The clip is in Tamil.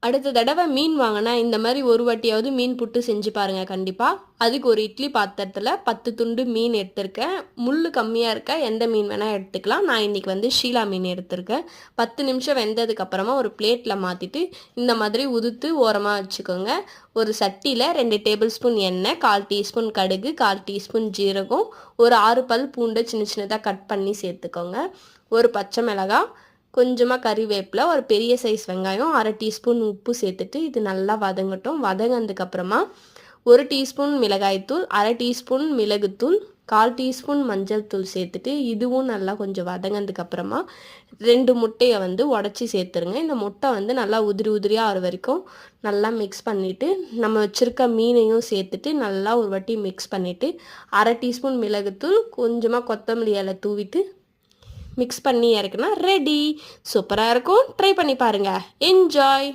அடுத்த தடவை மீன் வாங்கினா இந்த மாதிரி ஒரு வாட்டியாவது மீன் புட்டு செஞ்சு பாருங்கள் கண்டிப்பாக. அதுக்கு ஒரு இட்லி பாத்திரத்தில் 10 துண்டு மீன் எடுத்திருக்கேன். முள் கம்மியாக இருக்க எந்த மீன் வேணால் எடுத்துக்கலாம். நான் இன்றைக்கி வந்து ஷீலா மீன் எடுத்திருக்கேன். 10 நிமிஷம் வெந்ததுக்கப்புறமா ஒரு பிளேட்டில் மாற்றிட்டு இந்த மாதிரி உதுத்து ஓரமாக வச்சுக்கோங்க. ஒரு சட்டியில் 2 டேபிள் ஸ்பூன் எண்ணெய், 1/4 டீஸ்பூன் கடுகு, 1/4 டீஸ்பூன் ஜீரகம், ஒரு 6 பல் பூண்டை சின்ன சின்னதாக கட் பண்ணி சேர்த்துக்கோங்க. ஒரு பச்சை மிளகாய், கொஞ்சமாக கறிவேப்பிலை, ஒரு பெரிய சைஸ் வெங்காயம், 1/2 டீஸ்பூன் உப்பு சேர்த்துட்டு இது நல்லா வதங்கட்டும். வதங்கினதுக்கப்புறமா 1 டீஸ்பூன் மிளகாய்த்தூள், 1/2 டீஸ்பூன் மிளகுத்தூள், 1/4 டீஸ்பூன் மஞ்சள் தூள் சேர்த்துட்டு இதுவும் நல்லா கொஞ்சம் வதங்கினதுக்கப்புறமா 2 முட்டையை வந்து உடச்சி சேர்த்துருங்க. இந்த முட்டை வந்து நல்லா உதிரி உதிரியாக ஆகிற வரைக்கும் நல்லா மிக்ஸ் பண்ணிவிட்டு நம்ம வச்சுருக்க மீனையும் சேர்த்துட்டு நல்லா ஒரு வாட்டி மிக்ஸ் பண்ணிவிட்டு 1/2 டீஸ்பூன் மிளகுத்தூள், கொஞ்சமாக கொத்தமல்லி இலை தூவிட்டு மிக்ஸ் பண்ணி இறக்குனா ரெடி. சூப்பராக இருக்கும். ட்ரை பண்ணி பாருங்கள். என்ஜாய்.